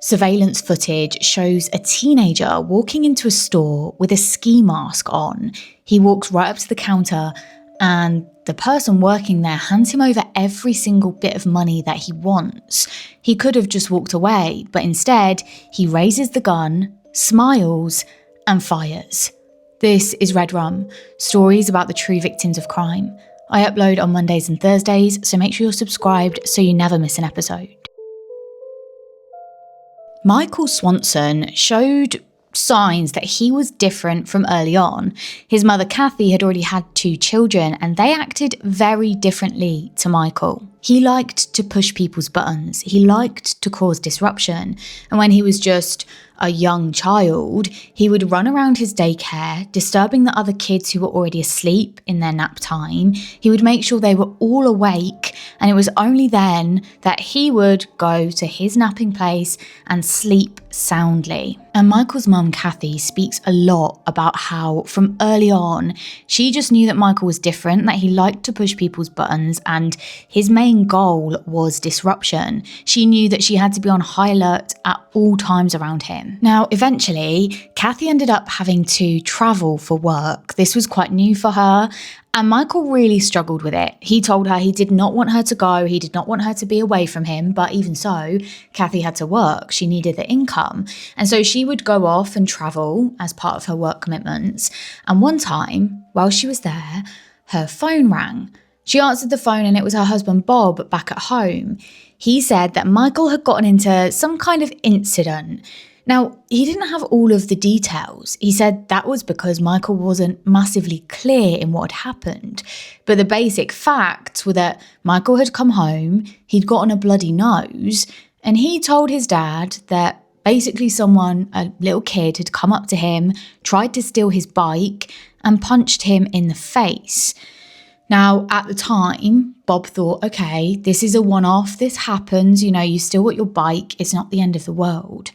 Surveillance footage shows a teenager walking into a store with a ski mask on. He walks right up to the counter and the person working there hands him over every single bit of money that he wants. He could have just walked away, but instead he raises the gun, smiles, and fires. This is Red Rum, stories about the true victims of crime. I upload on Mondays and Thursdays, so make sure you're subscribed so you never miss an episode. Michael Swanson showed signs that he was different from early on. His mother Kathy had already had 2 children and they acted very differently to Michael. He liked to push people's buttons. He liked to cause disruption. And when he was just a young child, he would run around his daycare, disturbing the other kids who were already asleep in their nap time. He would make sure they were all awake, and it was only then that he would go to his napping place and sleep soundly. And Michael's mum, Kathy, speaks a lot about how from early on, she just knew that Michael was different, that he liked to push people's buttons, and his main goal was disruption. She knew that she had to be on high alert at all times around him. Now, eventually, Kathy ended up having to travel for work. This was quite new for her, and Michael really struggled with it. He told her he did not want her to go, he did not want her to be away from him, but even so, Kathy had to work. She needed the income. And so she would go off and travel as part of her work commitments. And one time, while she was there, her phone rang. She answered the phone and it was her husband Bob back at home. He said that Michael had gotten into some kind of incident. Now, he didn't have all of the details. He said that was because Michael wasn't massively clear in what had happened. But the basic facts were that Michael had come home, he'd gotten a bloody nose, and he told his dad that basically someone, a little kid, had come up to him, tried to steal his bike, and punched him in the face. Now, at the time, Bob thought, okay, this is a one-off, this happens, you still got your bike, it's not the end of the world.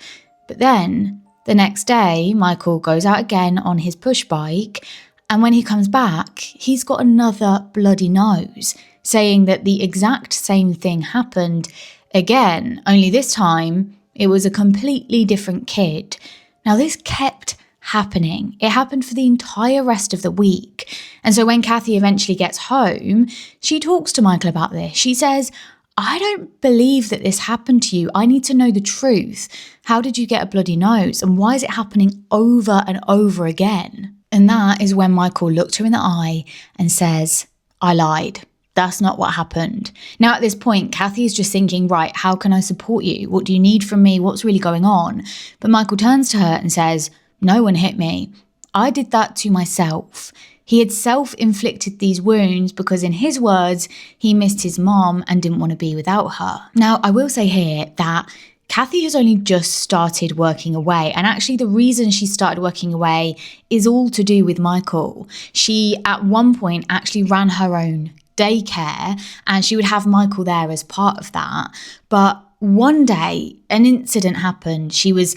But then, the next day, Michael goes out again on his push bike, and when he comes back, he's got another bloody nose, saying that the exact same thing happened again, only this time, it was a completely different kid. Now, this kept happening. It happened for the entire rest of the week. And so when Kathy eventually gets home, she talks to Michael about this. She says, I don't believe that this happened to you. I need to know the truth. How did you get a bloody nose? And why is it happening over and over again? And that is when Michael looked her in the eye and says, I lied. That's not what happened. Now, at this point, Kathy is just thinking, right, how can I support you? What do you need from me? What's really going on? But Michael turns to her and says, no one hit me. I did that to myself. He had self-inflicted these wounds because, in his words, he missed his mom and didn't want to be without her. Now, I will say here that Kathy has only just started working away, and actually the reason she started working away is all to do with Michael. She, at one point, actually ran her own daycare, and she would have Michael there as part of that. But one day, an incident happened. She was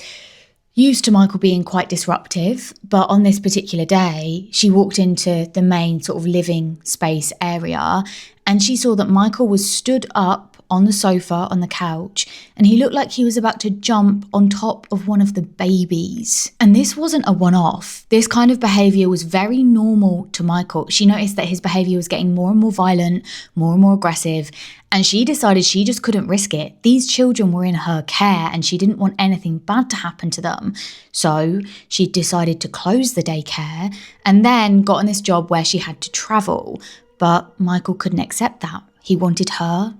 used to Michael being quite disruptive, but on this particular day, she walked into the main sort of living space area and she saw that Michael was stood up on the sofa on the couch and he looked like he was about to jump on top of one of the babies. And this wasn't a one-off. This kind of behaviour was very normal to Michael. She noticed that his behaviour was getting more and more violent, more and more aggressive, and she decided she just couldn't risk it. These children were in her care and she didn't want anything bad to happen to them. So she decided to close the daycare and then got on this job where she had to travel. But Michael couldn't accept that. He wanted her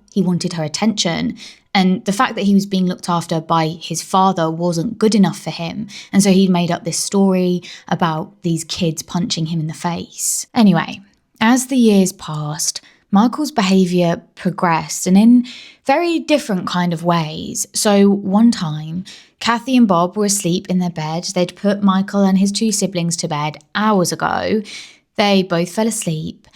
attention. And the fact that he was being looked after by his father wasn't good enough for him. And so he'd made up this story about these kids punching him in the face. Anyway, as the years passed, Michael's behaviour progressed and in very different kind of ways. So one time, Kathy and Bob were asleep in their bed. They'd put Michael and his 2 siblings to bed hours ago. They both fell asleep.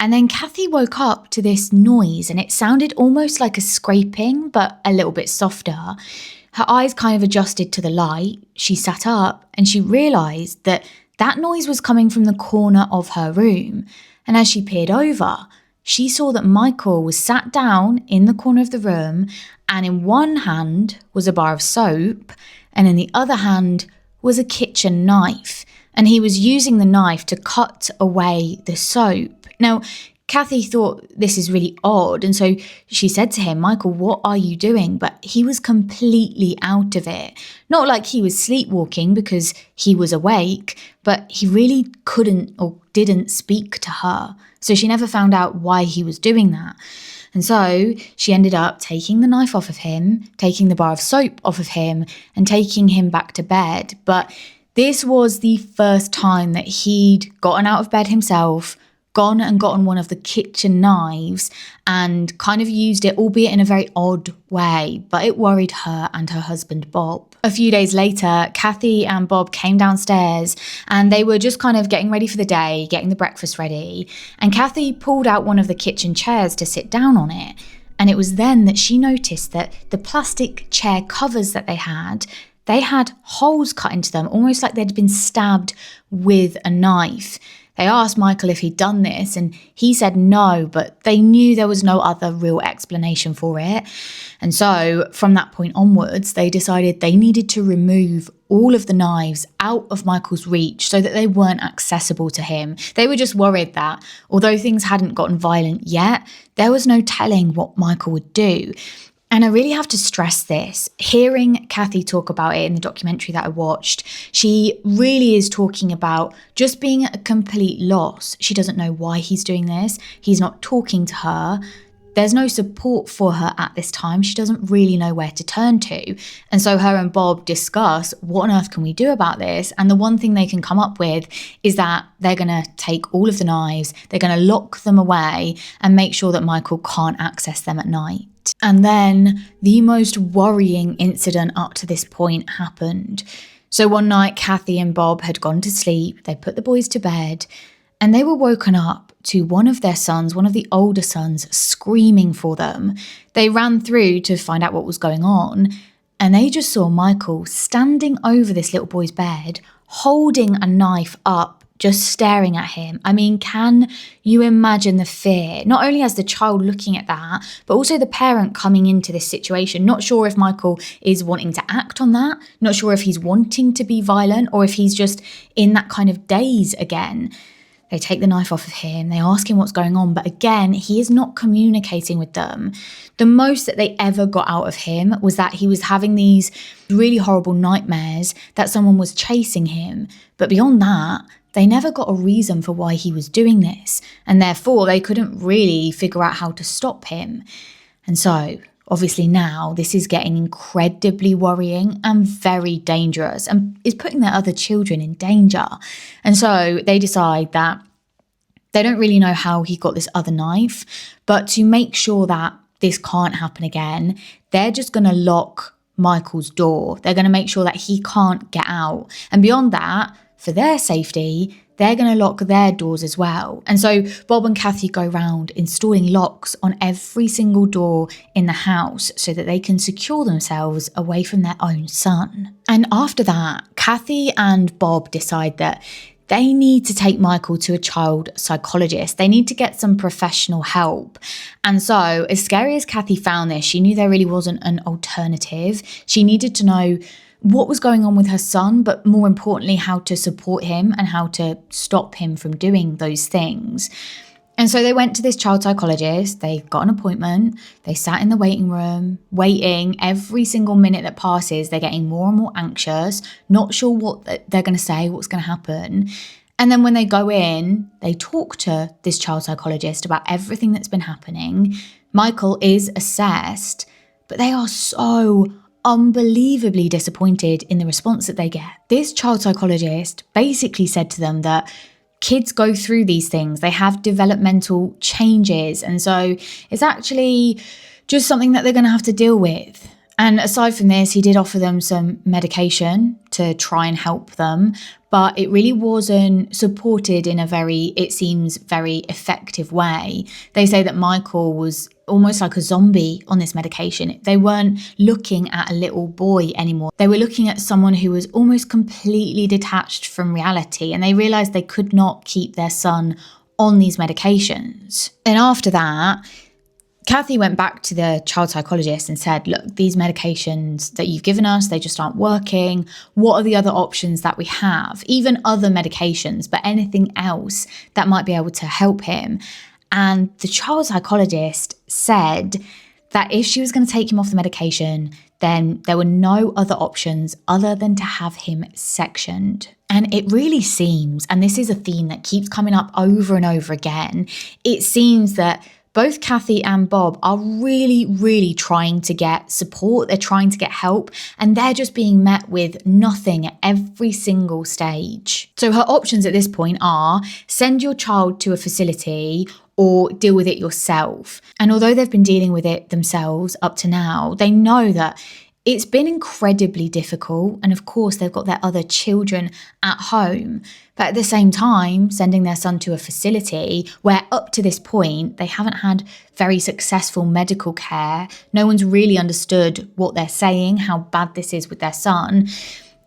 And then Kathy woke up to this noise and it sounded almost like a scraping, but a little bit softer. Her eyes kind of adjusted to the light. She sat up and she realised that that noise was coming from the corner of her room. And as she peered over, she saw that Michael was sat down in the corner of the room, and in one hand was a bar of soap, and in the other hand was a kitchen knife. And he was using the knife to cut away the soap. Now, Kathy thought this is really odd, and so she said to him, "Michael, what are you doing?" But he was completely out of it. Not like he was sleepwalking because he was awake, but he really couldn't or didn't speak to her. So she never found out why he was doing that. And so she ended up taking the knife off of him, taking the bar of soap off of him, and taking him back to bed. But this was the first time that he'd gotten out of bed himself, gone and gotten one of the kitchen knives and kind of used it, albeit in a very odd way, but it worried her and her husband Bob. A few days later, Kathy and Bob came downstairs and they were just kind of getting ready for the day, getting the breakfast ready, and Kathy pulled out one of the kitchen chairs to sit down on it. And it was then that she noticed that the plastic chair covers that they had holes cut into them, almost like they'd been stabbed with a knife. They asked Michael if he'd done this, and he said no, but they knew there was no other real explanation for it. And so from that point onwards, they decided they needed to remove all of the knives out of Michael's reach so that they weren't accessible to him. They were just worried that, although things hadn't gotten violent yet, there was no telling what Michael would do. And I really have to stress this. Hearing Kathy talk about it in the documentary that I watched, she really is talking about just being at a complete loss. She doesn't know why he's doing this. He's not talking to her. There's no support for her at this time. She doesn't really know where to turn to. And so her and Bob discuss, what on earth can we do about this? And the one thing they can come up with is that they're going to take all of the knives, they're going to lock them away and make sure that Michael can't access them at night. And then the most worrying incident up to this point happened. So one night, Kathy and Bob had gone to sleep. They put the boys to bed and they were woken up to one of their sons, one of the older sons, screaming for them. They ran through to find out what was going on, and they just saw Michael standing over this little boy's bed, holding a knife up, just staring at him. I mean, can you imagine the fear? Not only as the child looking at that, but also the parent coming into this situation, not sure if Michael is wanting to act on that, not sure if he's wanting to be violent or if he's just in that kind of daze again. They take the knife off of him, they ask him what's going on, but again, he is not communicating with them. The most that they ever got out of him was that he was having these really horrible nightmares that someone was chasing him. But beyond that, they never got a reason for why he was doing this, and therefore they couldn't really figure out how to stop him. And so, obviously now, this is getting incredibly worrying and very dangerous and is putting their other children in danger. And so they decide that they don't really know how he got this other knife, but to make sure that this can't happen again, they're just going to lock Michael's door. They're going to make sure that he can't get out. And beyond that, for their safety, they're going to lock their doors as well. And so Bob and Kathy go round installing locks on every single door in the house so that they can secure themselves away from their own son. And after that, Kathy and Bob decide that they need to take Michael to a child psychologist. They need to get some professional help. And so, as scary as Kathy found this, she knew there really wasn't an alternative. She needed to know what was going on with her son, but more importantly, how to support him and how to stop him from doing those things. And so they went to this child psychologist, they got an appointment, they sat in the waiting room, waiting. Every single minute that passes, they're getting more and more anxious, not sure what they're going to say, what's going to happen. And then when they go in, they talk to this child psychologist about everything that's been happening. Michael is assessed, but they are so unbelievably disappointed in the response that they get. This child psychologist basically said to them that kids go through these things, they have developmental changes, and so it's actually just something that they're going to have to deal with. And aside from this, he did offer them some medication to try and help them, but it really wasn't supported in a it seems, very effective way. They say that Michael was almost like a zombie on this medication. They weren't looking at a little boy anymore. They were looking at someone who was almost completely detached from reality, and they realized they could not keep their son on these medications. And after that, Kathy went back to the child psychologist and said, look, these medications that you've given us, they just aren't working. What are the other options that we have? Even other medications, but anything else that might be able to help him. And the child psychologist said that if she was going to take him off the medication, then there were no other options other than to have him sectioned. And it really seems, and this is a theme that keeps coming up over and over again, it seems that both Kathy and Bob are really, really trying to get support. They're trying to get help, and they're just being met with nothing at every single stage. So her options at this point are send your child to a facility or deal with it yourself. And although they've been dealing with it themselves up to now, they know that it's been incredibly difficult. And of course, they've got their other children at home. But at the same time, sending their son to a facility where up to this point, they haven't had very successful medical care. No one's really understood what they're saying, how bad this is with their son.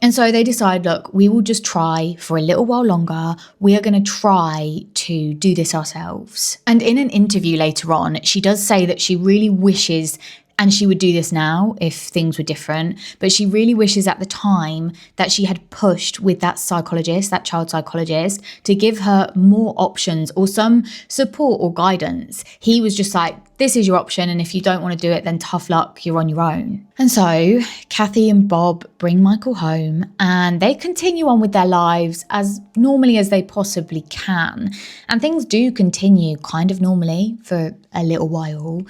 And so they decide, look, we will just try for a little while longer. We are going to try to do this ourselves. And in an interview later on, she does say that she really wishes, and she would do this now if things were different, but she really wishes at the time that she had pushed with that psychologist, that child psychologist, to give her more options or some support or guidance. He was just like, this is your option, and if you don't want to do it, then tough luck, you're on your own. And so Kathy and Bob bring Michael home, and they continue on with their lives as normally as they possibly can. And things do continue kind of normally for a little while.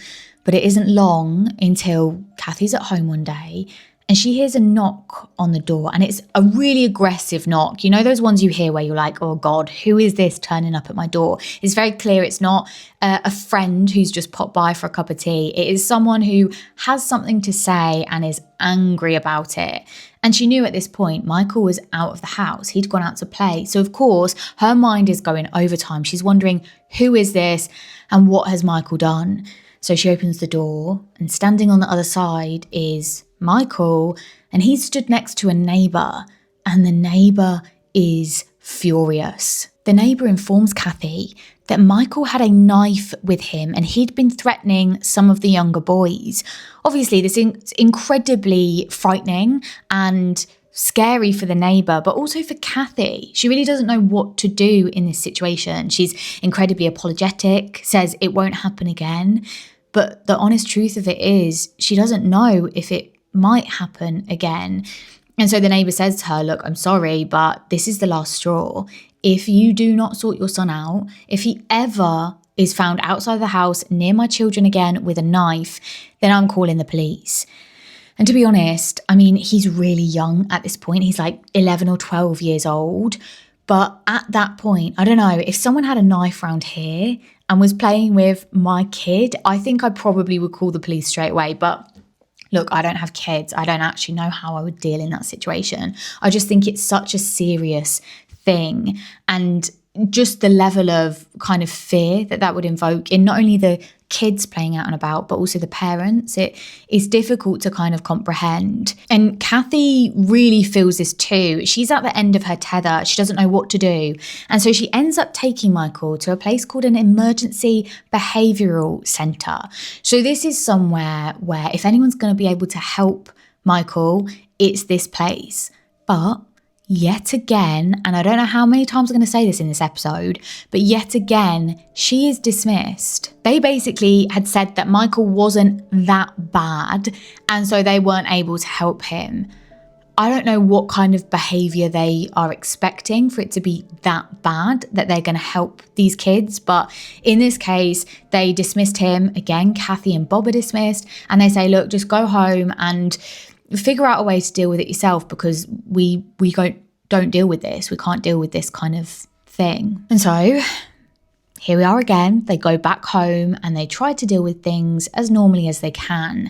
But it isn't long until Kathy's at home one day and she hears a knock on the door, and it's a really aggressive knock. You know those ones you hear where you're like, oh God, who is this turning up at my door? It's very clear it's not a friend who's just popped by for a cup of tea. It is someone who has something to say and is angry about it. And she knew at this point Michael was out of the house. He'd gone out to play. So of course, her mind is going overtime. She's wondering, who is this and what has Michael done? So she opens the door, and standing on the other side is Michael, and he's stood next to a neighbour, and the neighbour is furious. The neighbour informs Kathy that Michael had a knife with him and he'd been threatening some of the younger boys. Obviously, this is incredibly frightening and scary for the neighbour, but also for Kathy. She really doesn't know what to do in this situation. She's incredibly apologetic, says it won't happen again. But the honest truth of it is she doesn't know if it might happen again. And so the neighbour says to her, look, I'm sorry, but this is the last straw. If you do not sort your son out, if he ever is found outside the house near my children again with a knife, then I'm calling the police. And to be honest, I mean, he's really young at this point. He's like 11 or 12 years old. But at that point, I don't know, if someone had a knife round here and was playing with my kid, I think I probably would call the police straight away. But look, I don't have kids. I don't actually know how I would deal in that situation. I just think it's such a serious thing. And just the level of kind of fear that would invoke in not only the kids playing out and about, but also the parents, it is difficult to kind of comprehend. And Kathy really feels this too. She's at the end of her tether. She doesn't know what to do. And so she ends up taking Michael to a place called an emergency behavioural centre. So this is somewhere where if anyone's going to be able to help Michael, it's this place. But yet again, and I don't know how many times I'm going to say this in this episode, but yet again, she is dismissed. They basically had said that Michael wasn't that bad, and so they weren't able to help him. I don't know what kind of behaviour they are expecting for it to be that bad that they're going to help these kids. But in this case, they dismissed him. Again, Kathy and Bob are dismissed, and they say, look, just go home and figure out a way to deal with it yourself, because we don't deal with this. We can't deal with this kind of thing. And so here we are again. They go back home and they try to deal with things as normally as they can.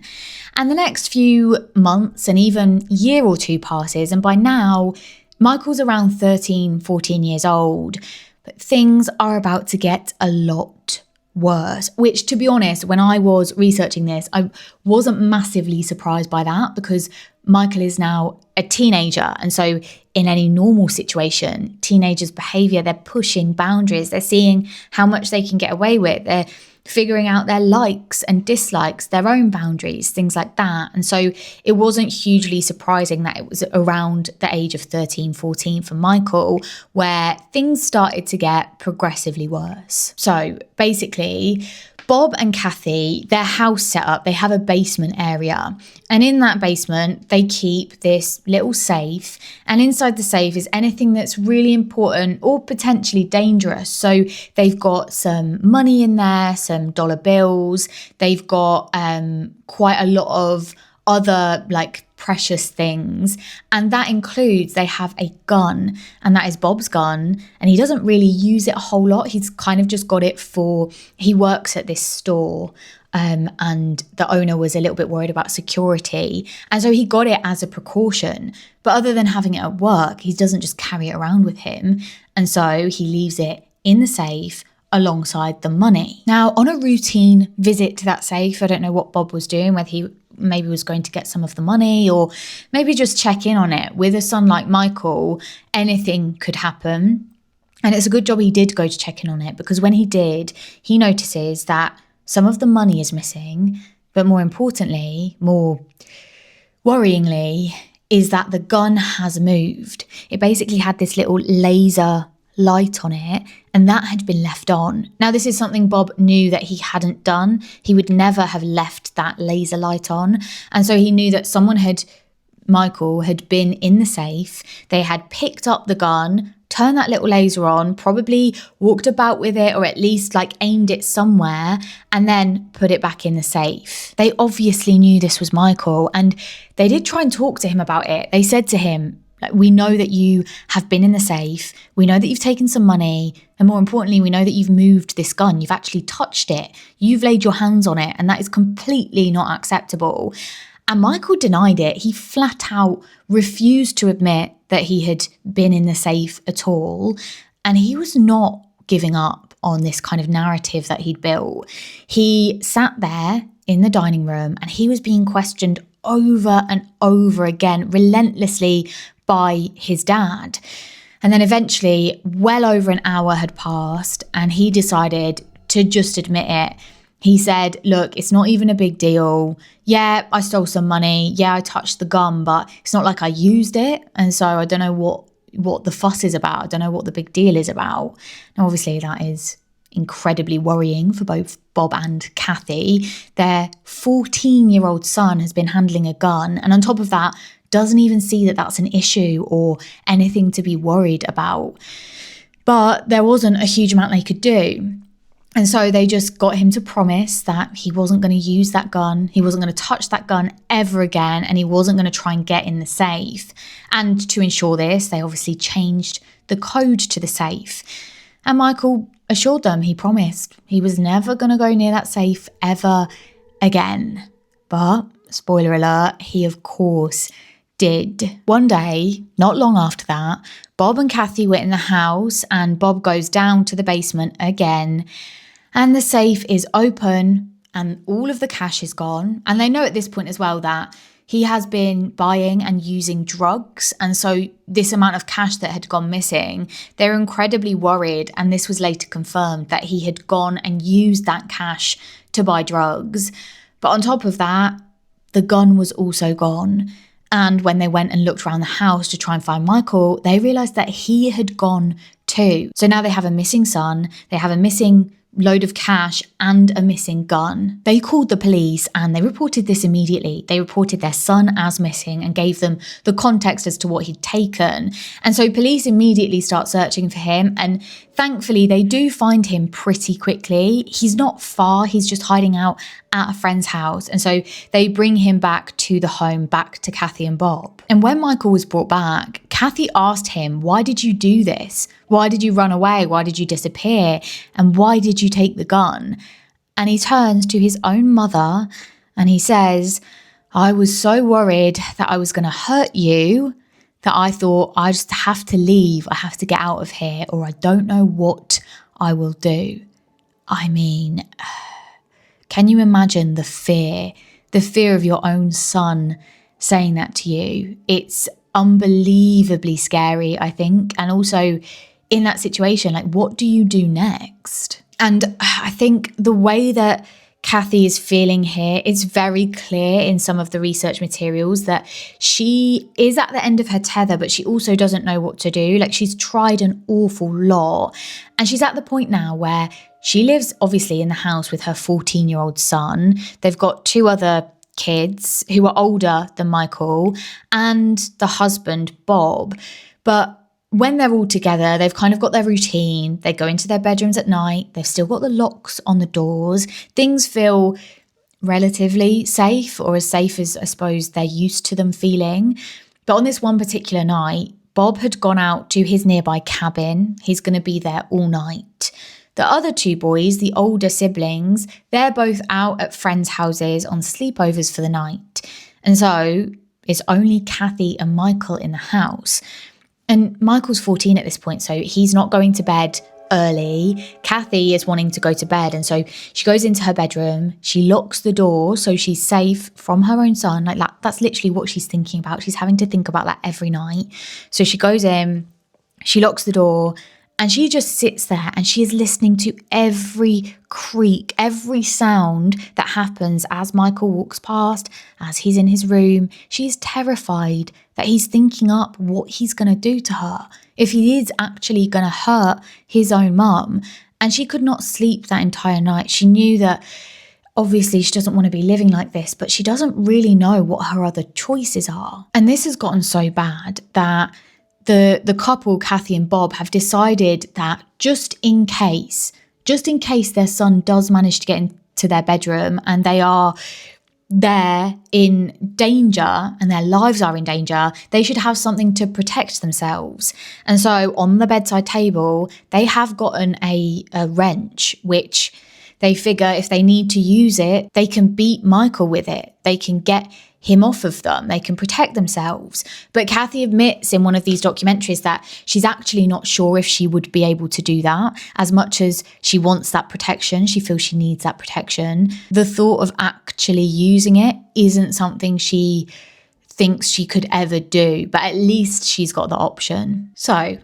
And the next few months and even year or two passes, and by now Michael's around 13, 14 years old, but things are about to get a lot worse, which, to be honest, when I was researching this, I wasn't massively surprised by that, because Michael is now a teenager. And so in any normal situation, teenagers' behavior, they're pushing boundaries. They're seeing how much they can get away with. They're figuring out their likes and dislikes, their own boundaries, things like that. And so it wasn't hugely surprising that it was around the age of 13, 14 for Michael, where things started to get progressively worse. So basically, Bob and Kathy, their house set up, they have a basement area. And in that basement, they keep this little safe. And inside the safe is anything that's really important or potentially dangerous. So they've got some money in there, some dollar bills. They've got quite a lot of other like precious things, and that includes they have a gun, and that is Bob's gun, and he doesn't really use it a whole lot. He's kind of just got it for, he works at this store, and the owner was a little bit worried about security, and so he got it as a precaution. But other than having it at work, he doesn't just carry it around with him, and so he leaves it in the safe alongside the money. Now, on a routine visit to that safe, I don't know what Bob was doing, whether he maybe was going to get some of the money or maybe just check in on it. With a son like Michael, anything could happen. And it's a good job he did go to check in on it, because when he did, he notices that some of the money is missing, but more importantly, more worryingly, is that the gun has moved. It basically had this little laser light on it, and that had been left on. Now, this is something Bob knew that he hadn't done. He would never have left that laser light on. And so he knew that Michael had been in the safe. They had picked up the gun, turned that little laser on, probably walked about with it, or at least like aimed it somewhere, and then put it back in the safe. They obviously knew this was Michael, and they did try and talk to him about it. They said to him, like, we know that you have been in the safe. We know that you've taken some money. And more importantly, we know that you've moved this gun. You've actually touched it. You've laid your hands on it. And that is completely not acceptable. And Michael denied it. He flat out refused to admit that he had been in the safe at all. And he was not giving up on this kind of narrative that he'd built. He sat there in the dining room and he was being questioned over and over again, relentlessly, by his dad. And then eventually, well over an hour had passed, and he decided to just admit it. He said, look, it's not even a big deal. Yeah, I stole some money. Yeah, I touched the gun, but it's not like I used it. And so I don't know what the fuss is about. I don't know what the big deal is about. Now, obviously, that is incredibly worrying for both Bob and Kathy. Their 14-year-old son has been handling a gun, and on top of that, doesn't even see that that's an issue or anything to be worried about. But there wasn't a huge amount they could do. And so they just got him to promise that he wasn't going to use that gun, he wasn't going to touch that gun ever again, and he wasn't going to try and get in the safe. And to ensure this, they obviously changed the code to the safe. And Michael assured them, he promised, he was never going to go near that safe ever again. But, spoiler alert, he of course did. One day, not long after that, Bob and Kathy were in the house, and Bob goes down to the basement again, and the safe is open and all of the cash is gone. And they know at this point as well that he has been buying and using drugs, and so this amount of cash that had gone missing, they're incredibly worried, and this was later confirmed that he had gone and used that cash to buy drugs. But on top of that, the gun was also gone. And when they went and looked around the house to try and find Michael, they realised that he had gone too. So now they have a missing son, they have a missing load of cash and a missing gun. They called the police and they reported this immediately. They reported their son as missing and gave them the context as to what he'd taken. And so police immediately start searching for him, and thankfully they do find him pretty quickly. He's not far, he's just hiding out at a friend's house. And so they bring him back to the home, back to Kathy and Bob. And when Michael was brought back, Kathy asked him, why did you do this? Why did you run away? Why did you disappear? And why did you take the gun? And he turns to his own mother and he says, I was so worried that I was going to hurt you that I thought I just have to leave. I have to get out of here, or I don't know what I will do. I mean, can you imagine the fear of your own son saying that to you. It's unbelievably scary, I think. And also in that situation, like, what do you do next? And I think the way that Kathy is feeling here, it's very clear in some of the research materials that she is at the end of her tether, but she also doesn't know what to do. Like, she's tried an awful lot. And she's at the point now where she lives obviously in the house with her 14-year-old son. They've got 2 other kids who are older than Michael and the husband, Bob. But when they're all together, they've kind of got their routine. They go into their bedrooms at night. They've still got the locks on the doors. Things feel relatively safe, or as safe as I suppose they're used to them feeling. But on this one particular night, Bob had gone out to his nearby cabin. He's going to be there all night. The other 2 boys, the older siblings, they're both out at friends' houses on sleepovers for the night. And so it's only Kathy and Michael in the house. And Michael's 14 at this point, so he's not going to bed early. Kathy is wanting to go to bed, and so she goes into her bedroom. She locks the door so she's safe from her own son. Like, that's literally what she's thinking about. She's having to think about that every night. So she goes in, she locks the door, and she just sits there and she is listening to every creak, every sound that happens as Michael walks past, as he's in his room. She's terrified that he's thinking up what he's going to do to her, if he is actually going to hurt his own mum. And she could not sleep that entire night. She knew that obviously she doesn't want to be living like this, but she doesn't really know what her other choices are. And this has gotten so bad that the couple, Kathy and Bob, have decided that just in case their son does manage to get into their bedroom and they are there in danger and their lives are in danger, they should have something to protect themselves. And so on the bedside table, they have gotten a wrench, which they figure if they need to use it, they can beat Michael with it. They can get him off of them. They can protect themselves. But Kathy admits in one of these documentaries that she's actually not sure if she would be able to do that. As much as she wants that protection, she feels she needs that protection. The thought of actually using it isn't something she thinks she could ever do, but at least she's got the option. So,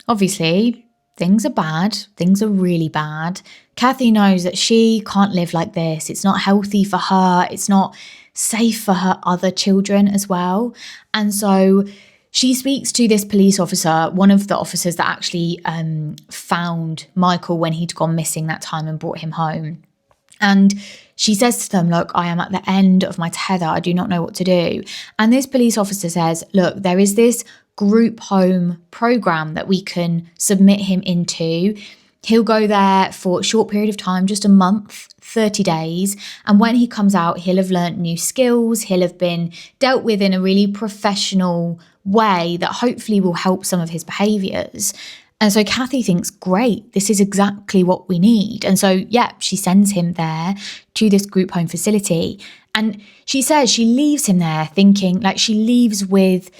obviously, things are bad. Things are really bad. Kathy knows that she can't live like this. It's not healthy for her. It's not safe for her other children as well. And so she speaks to this police officer, one of the officers that actually found Michael when he'd gone missing that time and brought him home. And she says to them, look, I am at the end of my tether. I do not know what to do. And this police officer says, look, there is this group home program that we can submit him into. He'll go there for a short period of time, just a month, 30 days. And when he comes out, he'll have learnt new skills. He'll have been dealt with in a really professional way that hopefully will help some of his behaviours. And so Kathy thinks, great, this is exactly what we need. And so, yeah, she sends him there to this group home facility. And she says she leaves him there thinking, like, she leaves with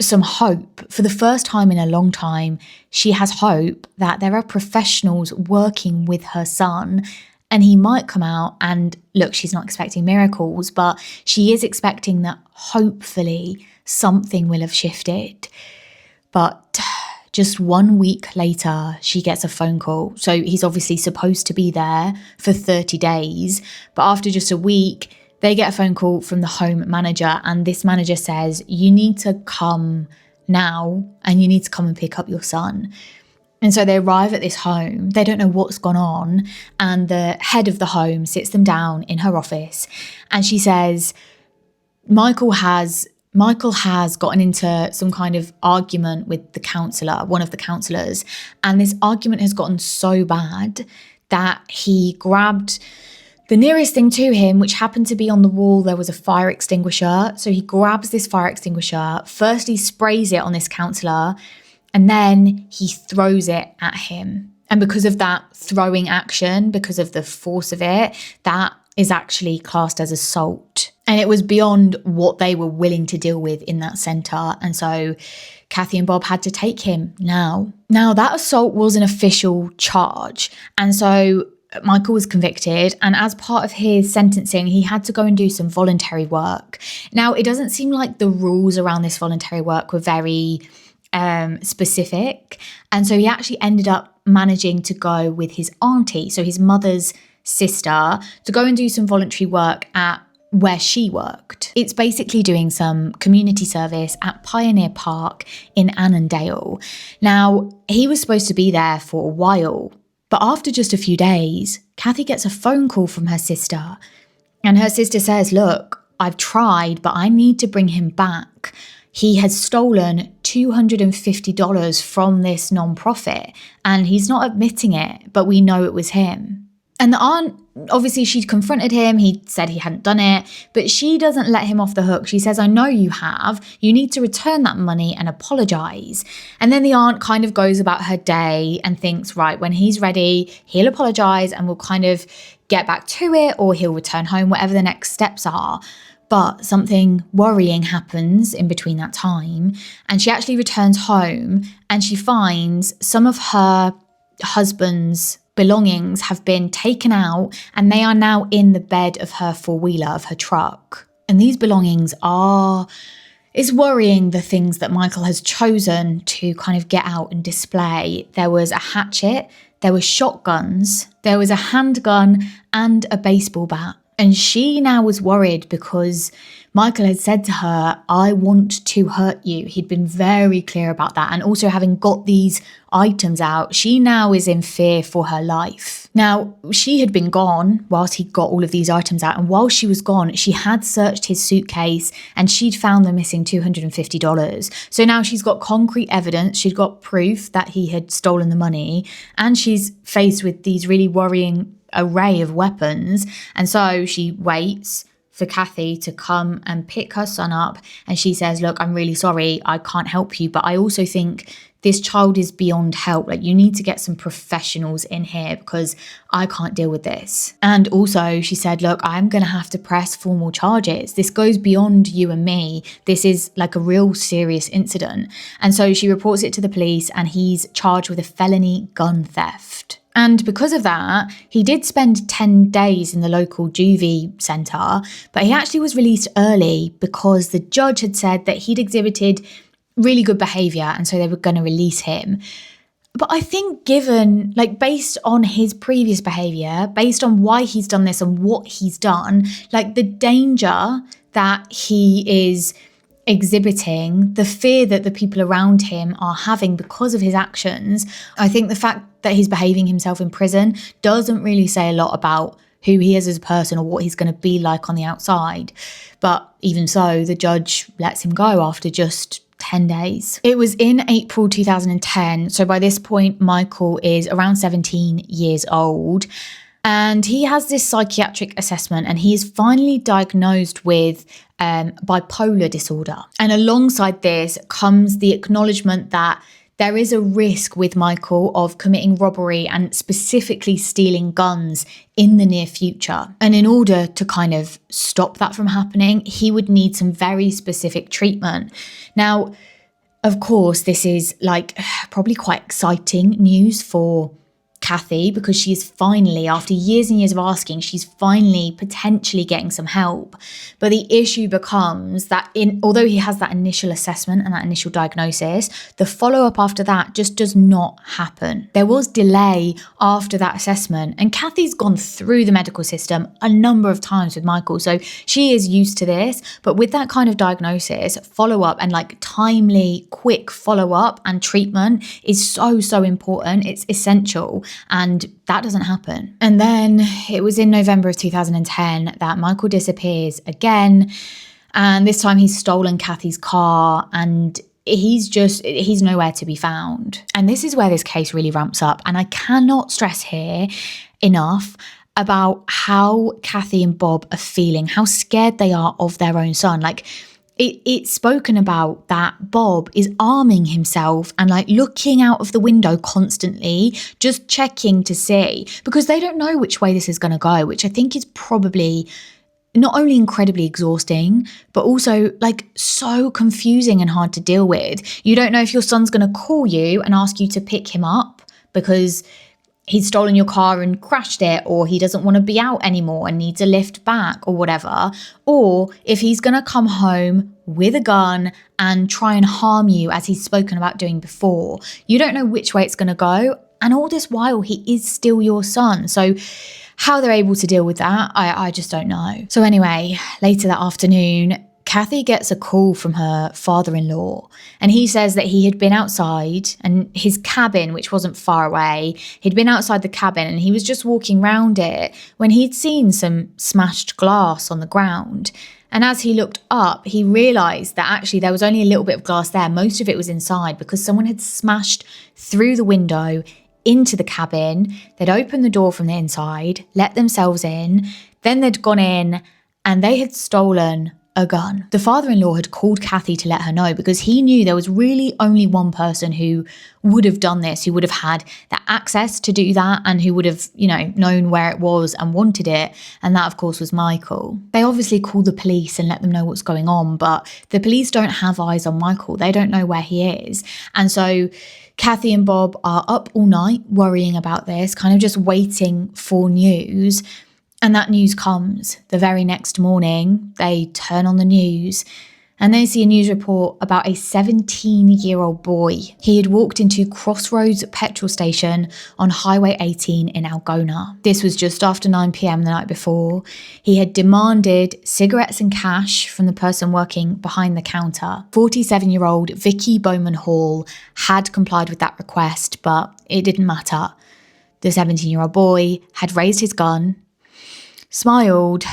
some hope. For the first time in a long time, she has hope that there are professionals working with her son and he might come out and, look, she's not expecting miracles, but she is expecting that hopefully something will have shifted. But just 1 week later, she gets a phone call. So he's obviously supposed to be there for 30 days, but after just a week, they get a phone call from the home manager, and this manager says, you need to come now and you need to come and pick up your son. And so they arrive at this home. They don't know what's gone on. And the head of the home sits them down in her office and she says, Michael has gotten into some kind of argument with the counsellor, one of the counsellors. And this argument has gotten so bad that he grabbed the nearest thing to him, which happened to be on the wall. There was a fire extinguisher. So he grabs this fire extinguisher, firstly sprays it on this counsellor, and then he throws it at him. And because of that throwing action, because of the force of it, that is actually classed as assault. And it was beyond what they were willing to deal with in that centre. And so Kathy and Bob had to take him now. Now, that assault was an official charge. And so Michael was convicted, and as part of his sentencing, he had to go and do some voluntary work. Now, it doesn't seem like the rules around this voluntary work were very specific. And so he actually ended up managing to go with his auntie, so his mother's sister, to go and do some voluntary work at where she worked. It's basically doing some community service at Pioneer Park in Annandale. Now, he was supposed to be there for a while, but after just a few days, Kathy gets a phone call from her sister. And her sister says, look, I've tried, but I need to bring him back. He has stolen $250 from this nonprofit, and he's not admitting it, but we know it was him. And the aunt, obviously she'd confronted him. He said he hadn't done it, but she doesn't let him off the hook. She says, I know you have. You need to return that money and apologise. And then the aunt kind of goes about her day and thinks, right, when he's ready, he'll apologise and we'll kind of get back to it, or he'll return home, whatever the next steps are. But something worrying happens in between that time. And she actually returns home and she finds some of her husband's belongings have been taken out, and they are now in the bed of her four-wheeler, of her truck. And these belongings it's worrying, the things that Michael has chosen to kind of get out and display. There was a hatchet, there were shotguns, there was a handgun and a baseball bat. And she now was worried because Michael had said to her, I want to hurt you. He'd been very clear about that. And also, having got these items out, she now is in fear for her life. Now, she had been gone whilst he got all of these items out. And while she was gone, she had searched his suitcase and she'd found the missing $250. So now she's got concrete evidence. She'd got proof that he had stolen the money. And she's faced with these really worrying array of weapons. And so she waits for Kathy to come and pick her son up, and she says, look, I'm really sorry, I can't help you, but I also think this child is beyond help. Like, you need to get some professionals in here because I can't deal with this. And also she said, look, I'm going to have to press formal charges. This goes beyond you and me. This is like a real serious incident. And so she reports it to the police, and he's charged with a felony gun theft. And because of that, he did spend 10 days in the local juvie centre, but he actually was released early because the judge had said that he'd exhibited really good behaviour, and so they were going to release him. But I think given, like, based on his previous behaviour, based on why he's done this and what he's done, like the danger that he is exhibiting, the fear that the people around him are having because of his actions, I think the fact that he's behaving himself in prison doesn't really say a lot about who he is as a person or what he's going to be like on the outside. But even so, the judge lets him go after just 10 days. It was in April 2010. So by this point, Michael is around 17 years old. And he has this psychiatric assessment, and he is finally diagnosed with bipolar disorder. And alongside this comes the acknowledgement that there is a risk with Michael of committing robbery and specifically stealing guns in the near future. And in order to kind of stop that from happening, he would need some very specific treatment. Now, of course, this is like probably quite exciting news for Kathy, because she's finally, after years and years of asking, she's finally potentially getting some help. But the issue becomes that although he has that initial assessment and that initial diagnosis, the follow-up after that just does not happen. There was delay after that assessment, and Kathy's gone through the medical system a number of times with Michael, so she is used to this. But with that kind of diagnosis, follow-up and like timely, quick follow-up and treatment is so important. It's essential. And that doesn't happen. And then it was in November of 2010 that Michael disappears again. And this time he's stolen Kathy's car, and he's nowhere to be found. And this is where this case really ramps up. And I cannot stress here enough about how Kathy and Bob are feeling, how scared they are of their own son. Like, it's spoken about that Bob is arming himself and like looking out of the window constantly, just checking to see, because they don't know which way this is going to go, which I think is probably not only incredibly exhausting, but also like so confusing and hard to deal with. You don't know if your son's going to call you and ask you to pick him up because he's stolen your car and crashed it, or he doesn't want to be out anymore and needs a lift back or whatever, or if he's going to come home with a gun and try and harm you as he's spoken about doing before. You don't know which way it's going to go. And all this while, he is still your son. So how they're able to deal with that, I just don't know. So anyway, later that afternoon, Kathy gets a call from her father-in-law, and he says that he had been outside and his cabin, which wasn't far away, he'd been outside the cabin and he was just walking around it when he'd seen some smashed glass on the ground. And as he looked up, he realised that actually there was only a little bit of glass there. Most of it was inside because someone had smashed through the window into the cabin. They'd opened the door from the inside, let themselves in, then they'd gone in and they had stolen a gun. The father-in-law had called Kathy to let her know because he knew there was really only one person who would have done this, who would have had the access to do that and who would have, known where it was and wanted it. And that, of course, was Michael. They obviously called the police and let them know what's going on, but the police don't have eyes on Michael. They don't know where he is. And so Kathy and Bob are up all night worrying about this, kind of just waiting for news. And that news comes the very next morning. They turn on the news and they see a news report about a 17-year-old boy. He had walked into Crossroads petrol station on Highway 18 in Algona. This was just after 9 p.m. the night before. He had demanded cigarettes and cash from the person working behind the counter. 47-year-old Vicky Bowman Hall had complied with that request, but it didn't matter. The 17-year-old boy had raised his gun, smiled,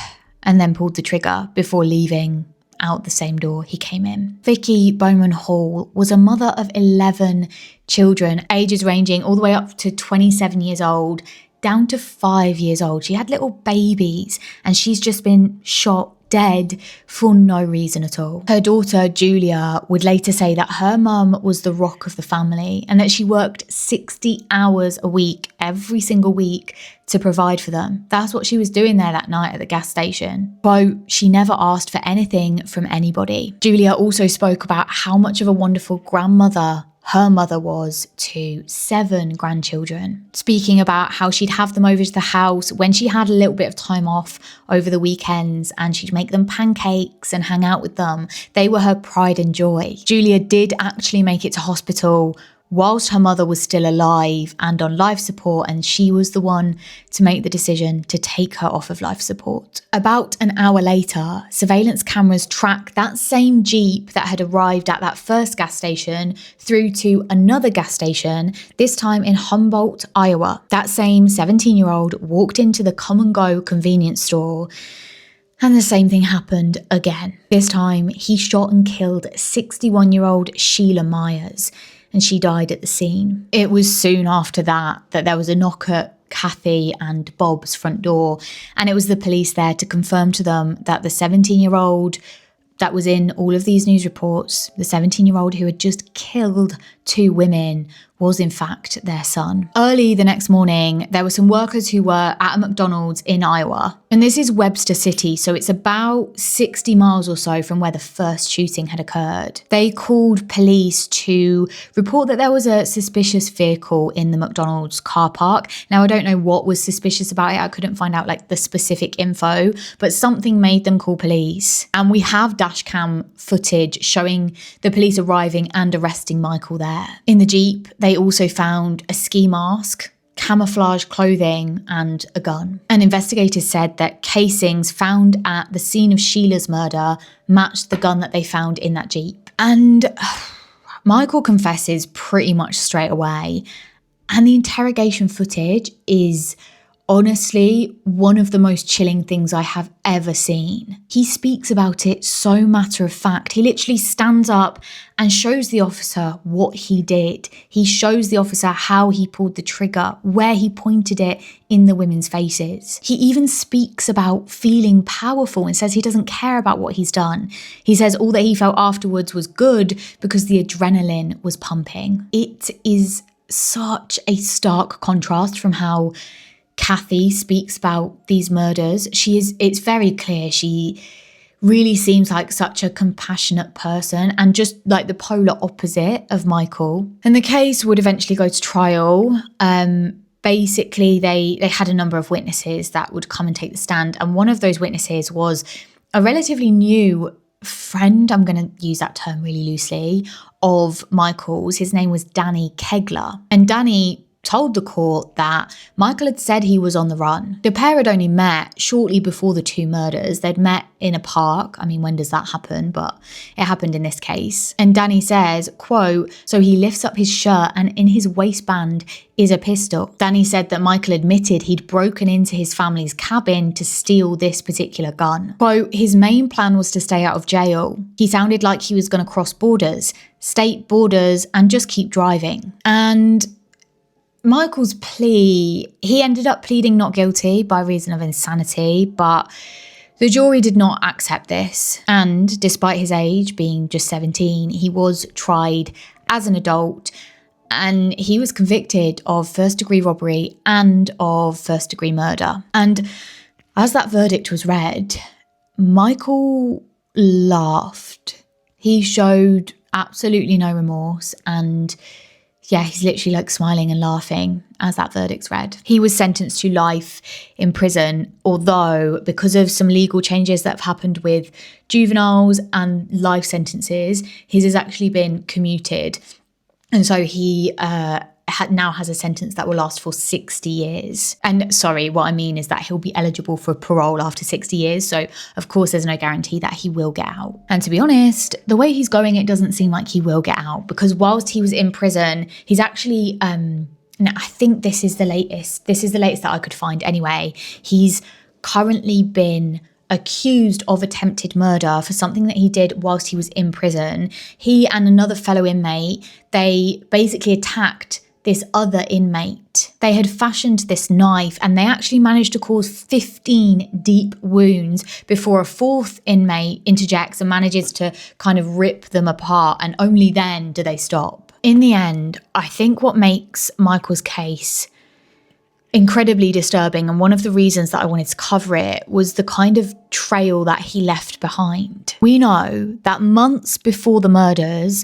and then pulled the trigger before leaving out the same door he came in. Vicky Bowman Hall was a mother of 11 children, ages ranging all the way up to 27 years old, down to 5 years old. She had little babies and she's just been shot dead for no reason at all. Her daughter, Julia, would later say that her mum was the rock of the family and that she worked 60 hours a week, every single week, to provide for them. That's what she was doing there that night at the gas station. Quote, she never asked for anything from anybody. Julia also spoke about how much of a wonderful grandmother her mother was to 7 grandchildren, speaking about how she'd have them over to the house when she had a little bit of time off over the weekends and she'd make them pancakes and hang out with them. They were her pride and joy. Julia did actually make it to hospital whilst her mother was still alive and on life support, and she was the one to make the decision to take her off of life support. About an hour later, surveillance cameras tracked that same Jeep that had arrived at that first gas station through to another gas station, this time in Humboldt, Iowa. That same 17-year-old walked into the Come and Go convenience store, and the same thing happened again. This time, he shot and killed 61-year-old Sheila Myers, and she died at the scene. It was soon after that there was a knock at Kathy and Bob's front door, and it was the police there to confirm to them that the 17-year-old that was in all of these news reports, the 17-year-old who had just killed 2 women, was in fact their son. Early the next morning, there were some workers who were at a McDonald's in Iowa. And this is Webster City, so it's about 60 miles or so from where the first shooting had occurred. They called police to report that there was a suspicious vehicle in the McDonald's car park. Now, I don't know what was suspicious about it. I couldn't find out the specific info, but something made them call police. And we have dash cam footage showing the police arriving and arresting Michael there. In the Jeep, they also found a ski mask, camouflage clothing, and a gun. And investigators said that casings found at the scene of Sheila's murder matched the gun that they found in that Jeep. And Michael confesses pretty much straight away. And the interrogation footage is honestly one of the most chilling things I have ever seen. He speaks about it so matter of fact. He literally stands up and shows the officer what he did. He shows the officer how he pulled the trigger, where he pointed it in the women's faces. He even speaks about feeling powerful and says he doesn't care about what he's done. He says all that he felt afterwards was good because the adrenaline was pumping. It is such a stark contrast from how Kathy speaks about these murders. It's very clear she really seems like such a compassionate person and just like the polar opposite of Michael. And the case would eventually go to trial, basically they had a number of witnesses that would come and take the stand. And one of those witnesses was a relatively new friend, I'm going to use that term really loosely, of Michael's. His name was Danny Kegler. And Danny told the court that Michael had said he was on the run. The pair had only met shortly before the two murders. They'd met in a park. I mean, when does that happen? But it happened in this case. And Danny says, quote, "So he lifts up his shirt and in his waistband is a pistol." Danny said that Michael admitted he'd broken into his family's cabin to steal this particular gun. Quote, "His main plan was to stay out of jail. He sounded like he was going to cross borders, state borders, and just keep driving." And Michael's plea, he ended up pleading not guilty by reason of insanity, but the jury did not accept this. And despite his age being just 17, he was tried as an adult and he was convicted of first-degree robbery and of first-degree murder. And as that verdict was read, Michael laughed. He showed absolutely no remorse, and yeah, he's literally like smiling and laughing as that verdict's read. He was sentenced to life in prison, although because of some legal changes that have happened with juveniles and life sentences, his has actually been commuted. And so he now has a sentence that will last for 60 years. And sorry, what I mean is that he'll be eligible for parole after 60 years. So of course, there's no guarantee that he will get out. And to be honest, the way he's going, it doesn't seem like he will get out, because whilst he was in prison, he's actually, now I think this is the latest that I could find anyway. He's currently been accused of attempted murder for something that he did whilst he was in prison. He and another fellow inmate, they basically attacked this other inmate. They had fashioned this knife and they actually managed to cause 15 deep wounds before a fourth inmate interjects and manages to kind of rip them apart, and only then do they stop. In the end, I think what makes Michael's case incredibly disturbing, and one of the reasons that I wanted to cover it, was the kind of trail that he left behind. We know that months before the murders,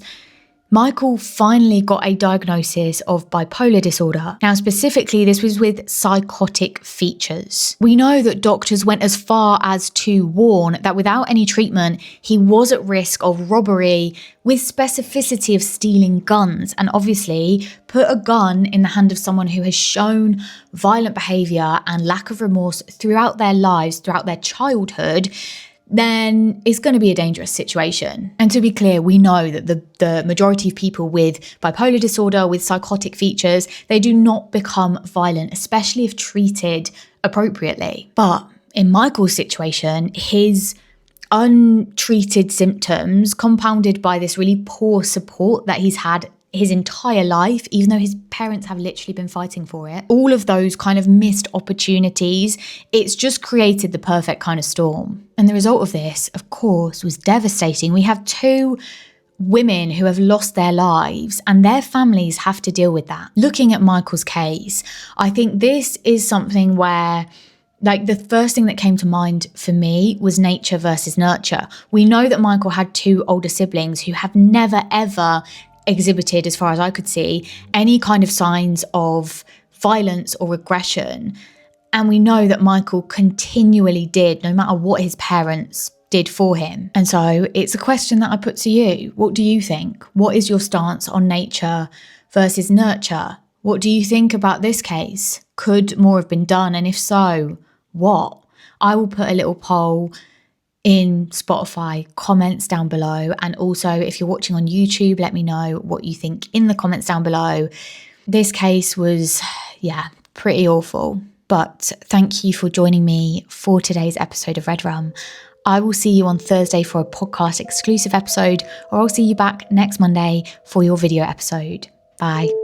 Michael finally got a diagnosis of bipolar disorder. Now, specifically, this was with psychotic features. We know that doctors went as far as to warn that without any treatment, he was at risk of robbery with specificity of stealing guns. And obviously, put a gun in the hand of someone who has shown violent behaviour and lack of remorse throughout their lives, throughout their childhood, then it's going to be a dangerous situation. And to be clear, we know that the majority of people with bipolar disorder, with psychotic features, they do not become violent, especially if treated appropriately. But in Michael's situation, his untreated symptoms, compounded by this really poor support that he's had his entire life, even though his parents have literally been fighting for it, all of those kind of missed opportunities, it's just created the perfect kind of storm. And the result of this, of course, was devastating. We have two women who have lost their lives and their families have to deal with that. Looking at Michael's case, I think this is something where, like, the first thing that came to mind for me was nature versus nurture. We know that Michael had two older siblings who have never, ever exhibited, as far as I could see, any kind of signs of violence or aggression. And we know that Michael continually did, no matter what his parents did for him. And so it's a question that I put to you. What do you think? What is your stance on nature versus nurture? What do you think about this case? Could more have been done? And if so, what? I will put a little poll in Spotify comments down below. And also, if you're watching on YouTube, let me know what you think in the comments down below. This case was, pretty awful. But thank you for joining me for today's episode of Red Rum. I will see you on Thursday for a podcast exclusive episode, or I'll see you back next Monday for your video episode. Bye.